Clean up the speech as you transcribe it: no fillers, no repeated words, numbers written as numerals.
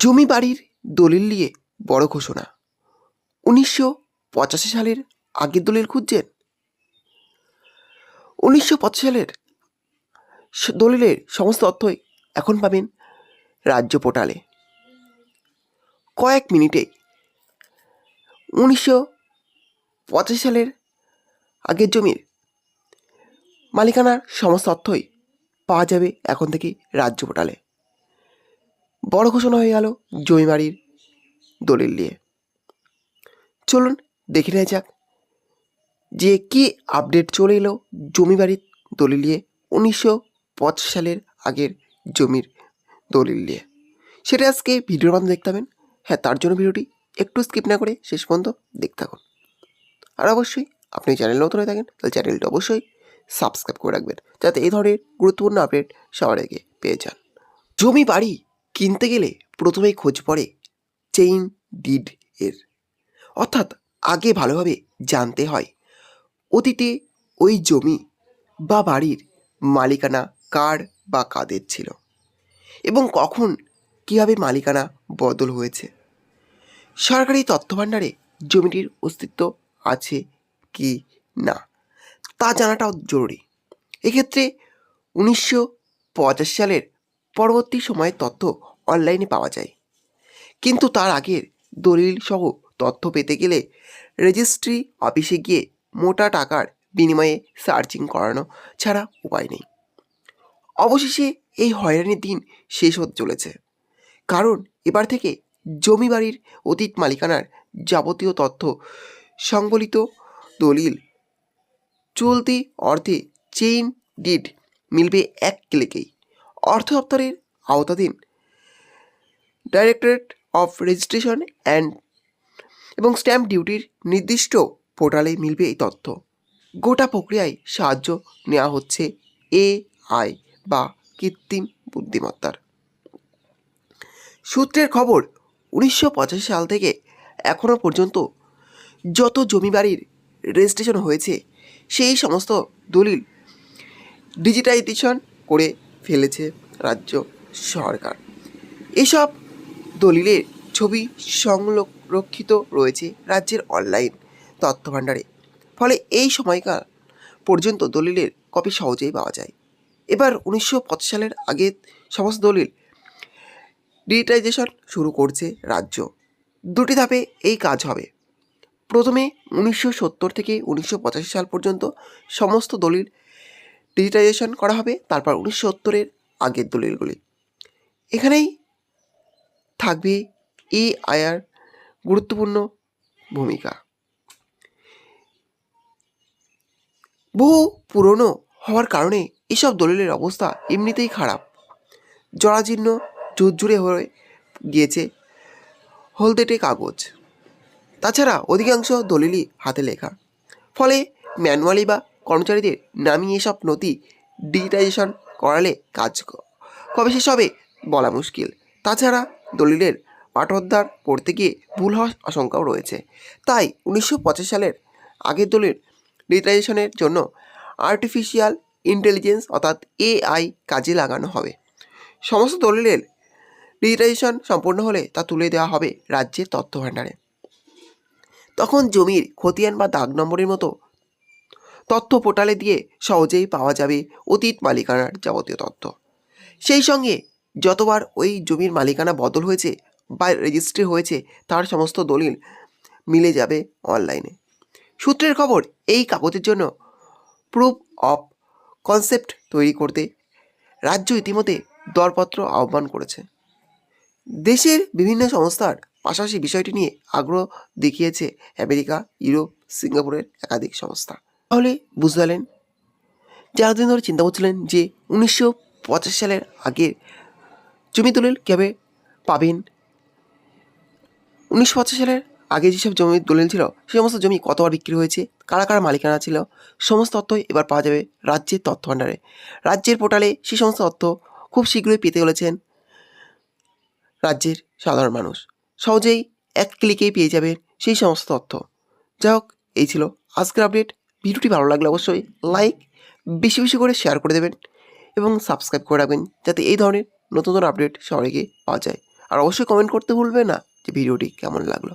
জমি বাড়ির দলিল নিয়ে বড় ঘোষণা। ১৯৮৫ সালের আগের দলিল খুঁজছেন? ১৯৮৫ সালের দলিলের সমস্ত তথ্যই এখন পাবেন রাজ্য পোর্টালে। কয়েক মিনিটে ১৯৮৫ সালের আগের জমির মালিকানার সমস্ত তথ্যই পাওয়া যাবে এখন থেকে রাজ্য পোর্টালে। বড় ঘোষণা হয়ে গেল জমি বাড়ির দলিল নিয়ে। চলুন দেখে নেওয়া যাক যে কি আপডেট চলে এলো জমি বাড়ির দলিল নিয়ে ১৯৮৫ সালের আগের জমির দলিল নিয়ে। সেটা আজকে ভিডিওর মাধ্যমে দেখতে পাবেন। হ্যাঁ, তার জন্য ভিডিওটি একটু স্কিপ না করে শেষ পর্যন্ত দেখতে থাকুন। আর অবশ্যই আপনি চ্যানেল নতুন হয়ে থাকেন তাহলে চ্যানেলটা অবশ্যই সাবস্ক্রাইব করে রাখবেন, যাতে এই ধরনের গুরুত্বপূর্ণ আপডেট সবার আগে পেয়ে যান। জমি বাড়ি কিনতে গেলে প্রথমেই খোঁজ পড়ে চেইন ডিড এর, অর্থাৎ আগে ভালোভাবে জানতে হয় অতীতে ওই জমি বা বাড়ির মালিকানা কার বা কাদের ছিল এবং কখন কীভাবে মালিকানা বদল হয়েছে। সরকারি তথ্যভাণ্ডারে জমিটির অস্তিত্ব আছে কি না তা জানাটাও জরুরি। এক্ষেত্রে ১৯৮৫ সালের পরবর্তী সময়ের তথ্য অনলাইনে পাওয়া যায়, কিন্তু তার আগের দলিল সহ তথ্য পেতে গেলে রেজিস্ট্রি অফিসে গিয়ে মোটা টাকার বিনিময়ে সার্চিং করানো ছাড়া উপায় নেই। অবশেষে এই হয়রানির দিন শেষ হতে চলেছে, কারণ এবার থেকে জমি বাড়ির অতীত মালিকানার যাবতীয় তথ্য সংবলিত দলিল চলতি অর্থে চেইন ডিড মিলবে এক ক্লিকেই। অর্থ দপ্তরের আওতাধীন ডাইরেক্টরেট অফ রেজিস্ট্রেশন এবং স্ট্যাম্প ডিউটির নির্দিষ্ট পোর্টালে মিলবে এই তথ্য। গোটা প্রক্রিয়ায় সাহায্য নেওয়া হচ্ছে AI বা কৃত্রিম বুদ্ধিমত্তার। সূত্রের খবর, ১৯৮৫ সাল থেকে এখনও পর্যন্ত যত জমি বাড়ির রেজিস্ট্রেশন হয়েছে সেই সমস্ত দলিল ডিজিটাইজেশন করে ফেলেছে রাজ্য সরকার। এসব দলিলের ছবি সংরক্ষিত রয়েছে রাজ্যের অনলাইন তথ্যভাণ্ডারে, ফলে এই সময়কাল পর্যন্ত দলিলের কপি সহজেই পাওয়া যায়। এবার ১৯৮৫ সালের আগে সমস্ত দলিল ডিজিটাইজেশন শুরু করছে রাজ্য। দুটি ধাপে এই কাজ হবে। প্রথমে ১৯৭০ থেকে ১৯৮৫ সাল পর্যন্ত সমস্ত দলিল ডিজিটাইজেশন করা হবে, তারপর ১৯৭০-এর আগের দলিলগুলি। এখানেই থাকবে AI-এর গুরুত্বপূর্ণ ভূমিকা। বহু পুরনো হওয়ার কারণে এসব দলিলের অবস্থা এমনিতেই খারাপ, জরাজীর্ণ, ঝুরঝুরে হয়ে গিয়েছে হলদেটে কাগজ। তাছাড়া অধিকাংশ দলিলই হাতে লেখা, ফলে ম্যানুয়ালি বা কর্মচারীদের নামিয়ে এসব নথি ডিজিটাইজেশন করালে কাজ কবে শেষ হবে বলা মুশকিল। তাছাড়া দলিলের পাঠোদ্ধার করতে গিয়ে ভুল হওয়ার আশঙ্কাও রয়েছে। তাই ১৯৮৫ সালের আগের দলিল ডিজিটাইজেশনের জন্য আর্টিফিশিয়াল ইন্টেলিজেন্স অর্থাৎ AI কাজে লাগানো হবে। সমস্ত দলিলের ডিজিটাইজেশন সম্পূর্ণ হলে তা তুলে দেওয়া হবে রাজ্যের তথ্যভাণ্ডারে। তখন জমির খতিয়ান বা দাগ নম্বরের মতো তথ্য পোর্টালে দিয়ে সহজেই পাওয়া যাবে অতীত মালিকানার যাবতীয় তথ্য। সেই সঙ্গে যতবার ওই জমির মালিকানা বদল হয়েছে বা রেজিস্ট্রি হয়েছে তার সমস্ত দলিল মিলে যাবে অনলাইনে। সূত্রের খবর, এই কাগজের জন্য প্রুফ অফ কনসেপ্ট তৈরি করতে রাজ্য ইতিমধ্যে দরপত্র আহ্বান করেছে। দেশের বিভিন্ন সংস্থার পাশাপাশি বিষয়টি নিয়ে আগ্রহ দেখিয়েছে আমেরিকা, ইউরোপ, সিঙ্গাপুরের একাধিক সংস্থা। তাহলে বুঝতে পারলেন, যারা দিন ধরে চিন্তা করছিলেন যে ১৯৮৫ সালের আগের জমি দলিল কীভাবে পাবেন, ১৯৮৫ সালের আগে যেসব জমির দলিল ছিল সে সমস্ত জমি কতবার বিক্রি হয়েছে, কারা কারা মালিকানা ছিল, সমস্ত তথ্যই এবার পাওয়া যাবে রাজ্যের তথ্যভাণ্ডারে। রাজ্যের পোর্টালে সেই সমস্ত তথ্য খুব শীঘ্রই পেতে চলেছেন রাজ্যের সাধারণ মানুষ। সহজেই এক ক্লিকেই পেয়ে যাবেন সেই সমস্ত তথ্য। যাই হোক, এই ছিল আজকের আপডেট। ভিডিওটি ভালো লাগলে অবশ্যই লাইক, বেশি বেশি করে শেয়ার করে দেবেন এবং সাবস্ক্রাইব করে রাখবেন, যাতে এই ধরনের নতুন নতুন আপডেট সবার আগে পাওয়া যায়। আর অবশ্যই কমেন্ট করতে ভুলবে না যে ভিডিওটি কেমন লাগলো।